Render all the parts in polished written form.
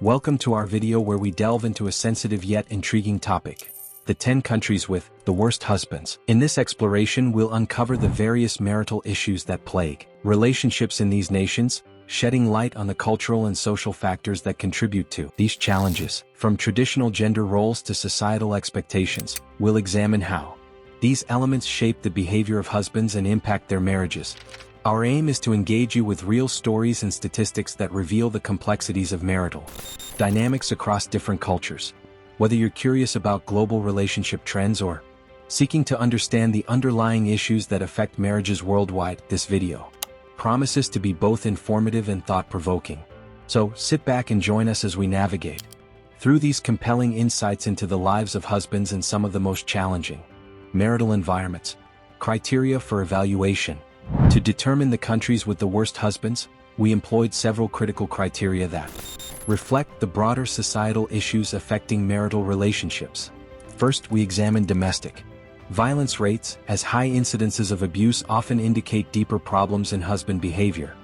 Welcome to our video where we delve into a sensitive yet intriguing topic: the 10 countries with the worst husbands. In this exploration, we'll uncover the various marital issues that plague relationships in these nations, shedding light on the cultural and social factors that contribute to these challenges. From traditional gender roles to societal expectations, we'll examine how these elements shape the behavior of husbands and impact their marriages. Our aim is to engage you with real stories and statistics that reveal the complexities of marital dynamics across different cultures. Whether you're curious about global relationship trends or seeking to understand the underlying issues that affect marriages worldwide, this video promises to be both informative and thought-provoking. So sit back and join us as we navigate through these compelling insights into the lives of husbands in some of the most challenging marital environments. Criteria for evaluation. To determine the countries with the worst husbands, we employed several critical criteria that reflect the broader societal issues affecting marital relationships. First, we examined domestic violence rates, as high incidences of abuse often indicate deeper problems in husband behavior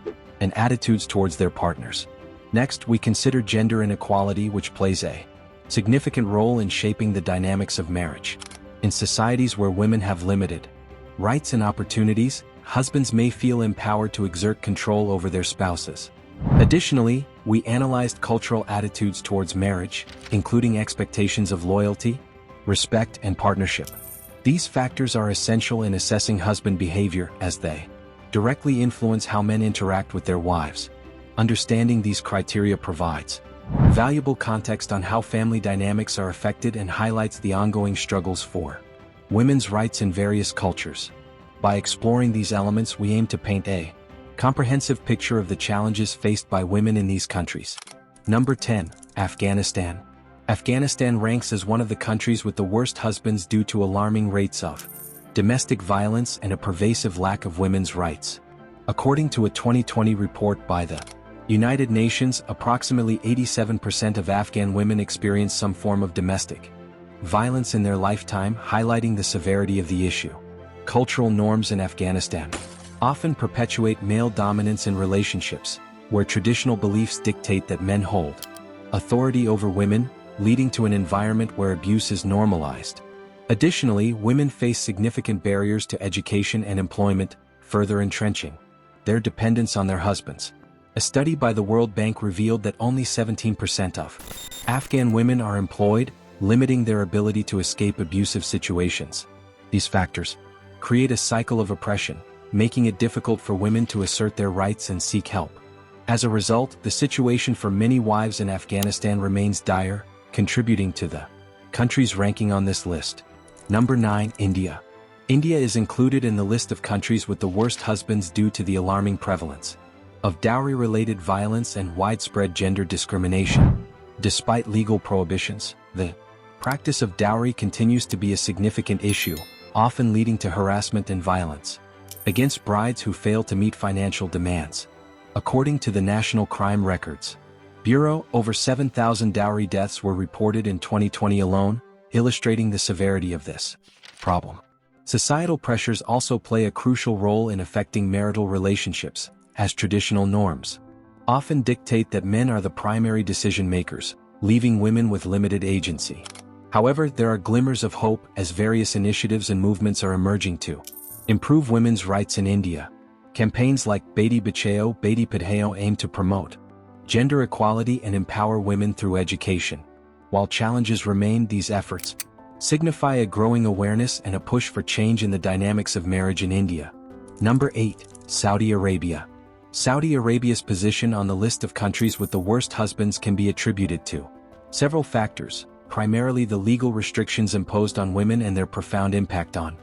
and attitudes towards their partners. Next, we considered gender inequality, which plays a significant role in shaping the dynamics of marriage. In societies where women have limited rights and opportunities, husbands may feel empowered to exert control over their spouses. Additionally, we analyzed cultural attitudes towards marriage, including expectations of loyalty, respect, and partnership. These factors are essential in assessing husband behavior as they directly influence how men interact with their wives. Understanding these criteria provides valuable context on how family dynamics are affected and highlights the ongoing struggles for women's rights in various cultures. By exploring these elements, we aim to paint a comprehensive picture of the challenges faced by women in these countries. Number 10. Afghanistan. Afghanistan ranks as one of the countries with the worst husbands due to alarming rates of domestic violence and a pervasive lack of women's rights. According to a 2020 report by the United Nations, approximately 87% of Afghan women experience some form of domestic violence in their lifetime, highlighting the severity of the issue. Cultural norms in Afghanistan often perpetuate male dominance in relationships, where traditional beliefs dictate that men hold authority over women, leading to an environment where abuse is normalized. Additionally, women face significant barriers to education and employment, further entrenching their dependence on their husbands. A study by the World Bank revealed that only 17% of Afghan women are employed, limiting their ability to escape abusive situations. These factors create a cycle of oppression, making it difficult for women to assert their rights and seek help. As a result, the situation for many wives in Afghanistan remains dire, contributing to the country's ranking on this list. Number 9. India. India is included in the list of countries with the worst husbands due to the alarming prevalence of dowry-related violence and widespread gender discrimination. Despite legal prohibitions, the practice of dowry continues to be a significant issue, often leading to harassment and violence against brides who fail to meet financial demands. According to the National Crime Records Bureau, over 7,000 dowry deaths were reported in 2020 alone, illustrating the severity of this problem. Societal pressures also play a crucial role in affecting marital relationships, as traditional norms often dictate that men are the primary decision-makers, leaving women with limited agency. However, there are glimmers of hope as various initiatives and movements are emerging to improve women's rights in India. Campaigns like Beti Bachao, Beti Padhao aim to promote gender equality and empower women through education. While challenges remain, these efforts signify a growing awareness and a push for change in the dynamics of marriage in India. Number 8. Saudi Arabia. Saudi Arabia's position on the list of countries with the worst husbands can be attributed to several factors, primarily the legal restrictions imposed on women and their profound impact on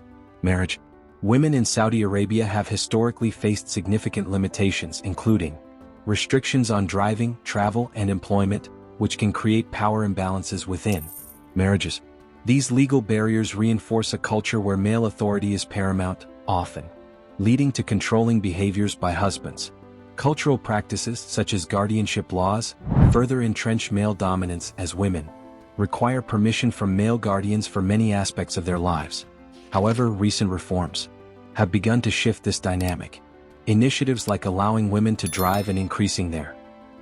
marriage. Women in Saudi Arabia have historically faced significant limitations, including restrictions on driving, travel, and employment, which can create power imbalances within marriages. These legal barriers reinforce a culture where male authority is paramount, often leading to controlling behaviors by husbands. Cultural practices, such as guardianship laws, further entrench male dominance as women require permission from male guardians for many aspects of their lives. However, recent reforms have begun to shift this dynamic. Initiatives like allowing women to drive and increasing their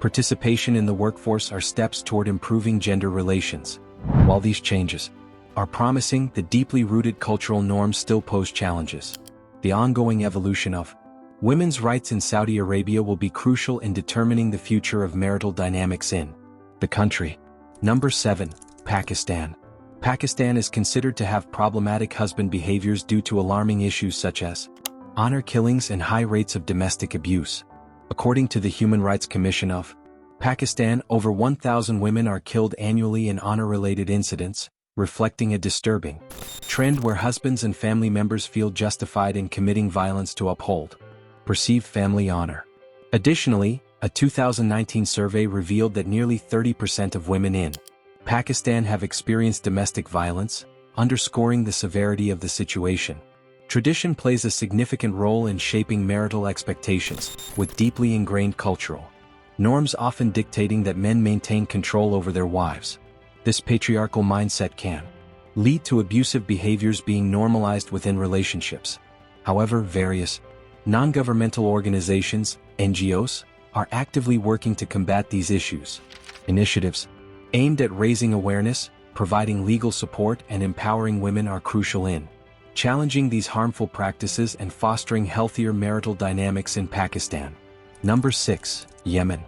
participation in the workforce are steps toward improving gender relations. While these changes are promising, the deeply rooted cultural norms still pose challenges. The ongoing evolution of women's rights in Saudi Arabia will be crucial in determining the future of marital dynamics in the country. Number 7. Pakistan. Pakistan is considered to have problematic husband behaviors due to alarming issues such as honor killings and high rates of domestic abuse. According to the Human Rights Commission of Pakistan, over 1,000 women are killed annually in honor-related incidents, reflecting a disturbing trend where husbands and family members feel justified in committing violence to uphold perceived family honor. Additionally, a 2019 survey revealed that nearly 30% of women in Pakistan have experienced domestic violence, underscoring the severity of the situation. Tradition plays a significant role in shaping marital expectations, with deeply ingrained cultural norms often dictating that men maintain control over their wives. This patriarchal mindset can lead to abusive behaviors being normalized within relationships. However, various non-governmental organizations, NGOs, are actively working to combat these issues. Initiatives aimed at raising awareness, providing legal support, and empowering women are crucial in challenging these harmful practices and fostering healthier marital dynamics in Pakistan. Number 6. Yemen.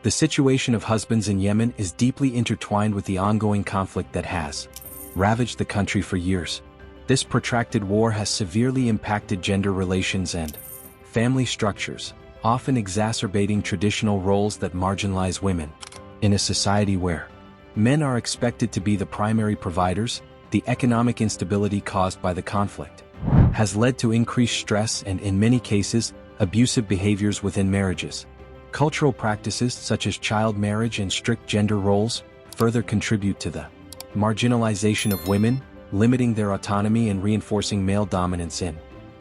The situation of husbands in Yemen is deeply intertwined with the ongoing conflict that has ravaged the country for years. This protracted war has severely impacted gender relations and family structures, often exacerbating traditional roles that marginalize women. In a society where men are expected to be the primary providers, the economic instability caused by the conflict has led to increased stress and, in many cases, abusive behaviors within marriages. Cultural practices such as child marriage and strict gender roles further contribute to the marginalization of women, limiting their autonomy and reinforcing male dominance in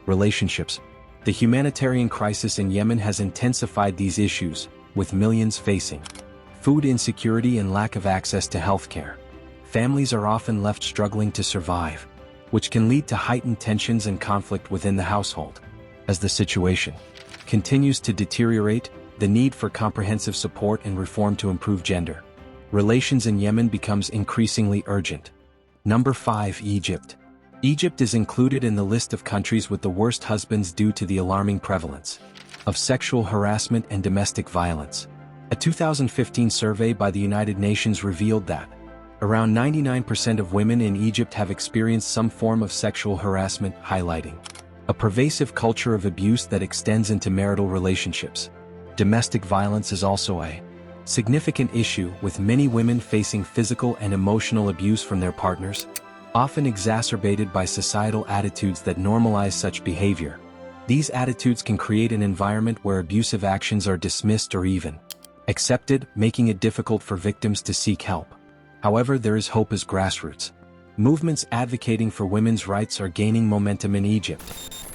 relationships. The humanitarian crisis in Yemen has intensified these issues, with millions facing food insecurity and lack of access to healthcare. Families are often left struggling to survive, which can lead to heightened tensions and conflict within the household. As the situation continues to deteriorate, the need for comprehensive support and reform to improve gender relations in Yemen becomes increasingly urgent. Number 5. Egypt. Egypt is included in the list of countries with the worst husbands due to the alarming prevalence of sexual harassment and domestic violence. A 2015 survey by the United Nations revealed that around 99% of women in Egypt have experienced some form of sexual harassment, highlighting a pervasive culture of abuse that extends into marital relationships. Domestic violence is also a significant issue, with many women facing physical and emotional abuse from their partners, often exacerbated by societal attitudes that normalize such behavior. These attitudes can create an environment where abusive actions are dismissed or even accepted, making it difficult for victims to seek help. However, there is hope as grassroots movements advocating for women's rights are gaining momentum in Egypt.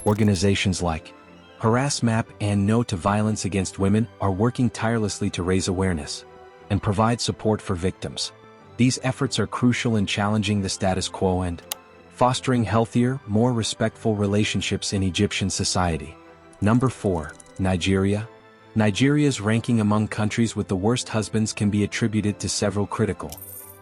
Organizations like Harass Map and No to Violence Against Women are working tirelessly to raise awareness and provide support for victims. These efforts are crucial in challenging the status quo and fostering healthier, more respectful relationships in Egyptian society. Number 4. Nigeria. Nigeria's ranking among countries with the worst husbands can be attributed to several critical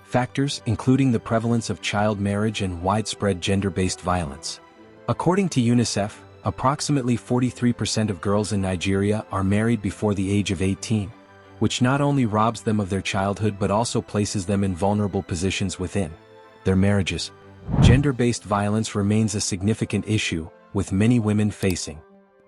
factors, including the prevalence of child marriage and widespread gender-based violence. According to UNICEF, approximately 43% of girls in Nigeria are married before the age of 18, which not only robs them of their childhood but also places them in vulnerable positions within their marriages. Gender-based violence remains a significant issue, with many women facing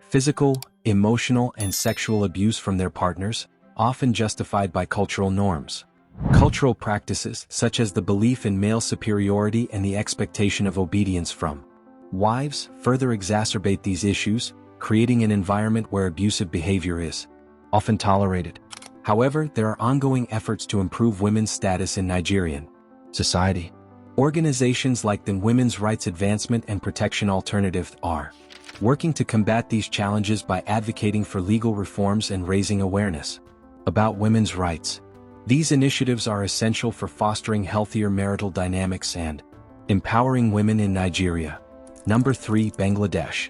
physical, emotional, and sexual abuse from their partners, often justified by cultural norms. Cultural practices, such as the belief in male superiority and the expectation of obedience from wives, further exacerbate these issues, creating an environment where abusive behavior is often tolerated. However, there are ongoing efforts to improve women's status in Nigerian society. Organizations like the Women's Rights Advancement and Protection Alternative are working to combat these challenges by advocating for legal reforms and raising awareness about women's rights. These initiatives are essential for fostering healthier marital dynamics and empowering women in Nigeria. Number 3. Bangladesh.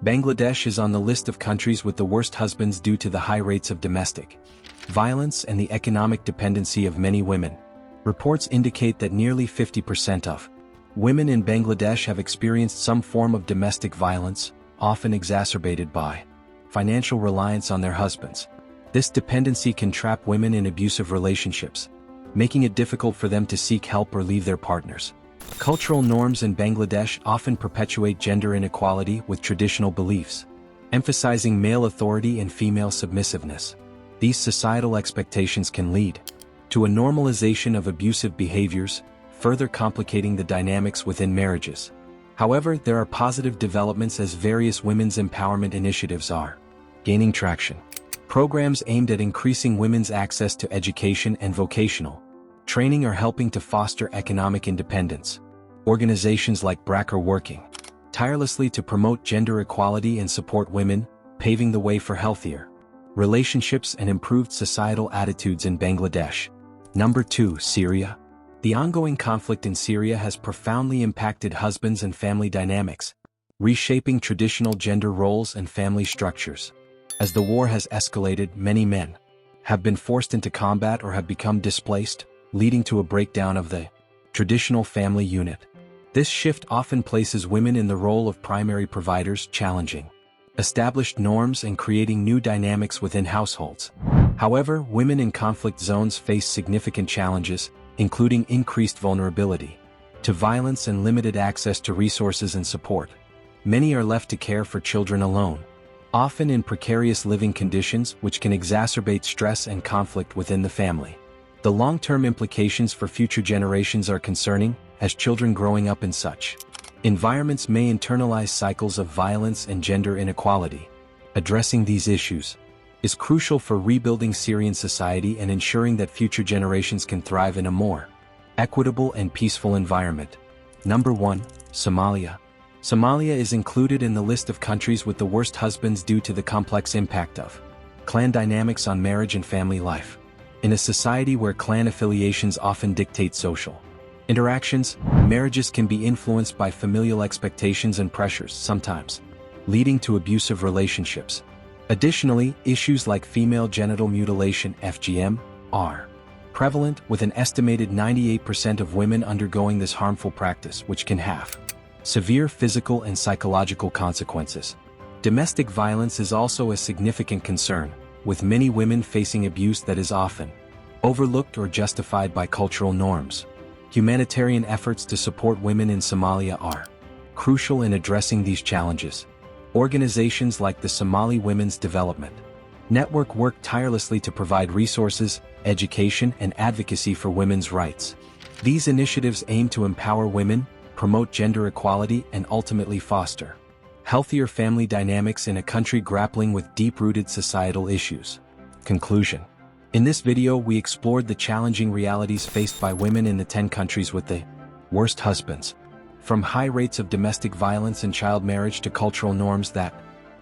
Bangladesh is on the list of countries with the worst husbands due to the high rates of domestic violence and the economic dependency of many women. Reports indicate that nearly 50% of women in Bangladesh have experienced some form of domestic violence, often exacerbated by financial reliance on their husbands. This dependency can trap women in abusive relationships, making it difficult for them to seek help or leave their partners. Cultural norms in Bangladesh often perpetuate gender inequality with traditional beliefs, emphasizing male authority and female submissiveness. These societal expectations can lead to a normalization of abusive behaviors, further complicating the dynamics within marriages. However, there are positive developments as various women's empowerment initiatives are gaining traction. Programs aimed at increasing women's access to education and vocational training are helping to foster economic independence. Organizations like BRAC are working tirelessly to promote gender equality and support women, paving the way for healthier relationships and improved societal attitudes in Bangladesh. Number 2, Syria. The ongoing conflict in Syria has profoundly impacted husbands and family dynamics, reshaping traditional gender roles and family structures. As the war has escalated, many men have been forced into combat or have become displaced, leading to a breakdown of the traditional family unit. This shift often places women in the role of primary providers, challenging established norms and creating new dynamics within households. However, women in conflict zones face significant challenges, including increased vulnerability to violence and limited access to resources and support. Many are left to care for children alone, often in precarious living conditions which can exacerbate stress and conflict within the family. The long-term implications for future generations are concerning, as children growing up in such environments may internalize cycles of violence and gender inequality. Addressing these issues is crucial for rebuilding Syrian society and ensuring that future generations can thrive in a more equitable and peaceful environment. Number 1, Somalia. Somalia is included in the list of countries with the worst husbands due to the complex impact of clan dynamics on marriage and family life. In a society where clan affiliations often dictate social interactions, marriages can be influenced by familial expectations and pressures, sometimes leading to abusive relationships. Additionally, issues like female genital mutilation (FGM) are prevalent, with an estimated 98% of women undergoing this harmful practice, which can have severe physical and psychological consequences. Domestic violence is also a significant concern, with many women facing abuse that is often overlooked or justified by cultural norms. Humanitarian efforts to support women in Somalia are crucial in addressing these challenges. Organizations like the Somali Women's Development Network work tirelessly to provide resources, education, and advocacy for women's rights. These initiatives aim to empower women, promote gender equality, and ultimately foster healthier family dynamics in a country grappling with deep-rooted societal issues. Conclusion. In this video, we explored the challenging realities faced by women in the 10 countries with the worst husbands. From high rates of domestic violence and child marriage to cultural norms that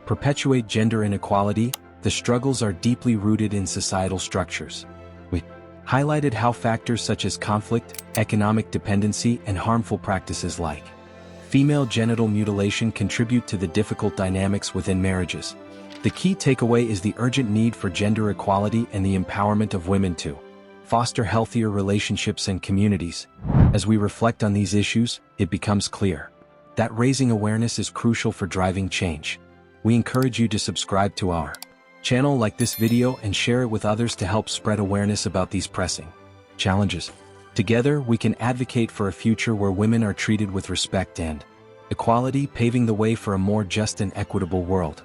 perpetuate gender inequality, the struggles are deeply rooted in societal structures. We highlighted how factors such as conflict, economic dependency, and harmful practices like female genital mutilation contribute to the difficult dynamics within marriages. The key takeaway is the urgent need for gender equality and the empowerment of women to foster healthier relationships and communities. As we reflect on these issues, it becomes clear that raising awareness is crucial for driving change. We encourage you to subscribe to our channel, like this video, and share it with others to help spread awareness about these pressing challenges. Together, we can advocate for a future where women are treated with respect and equality, paving the way for a more just and equitable world.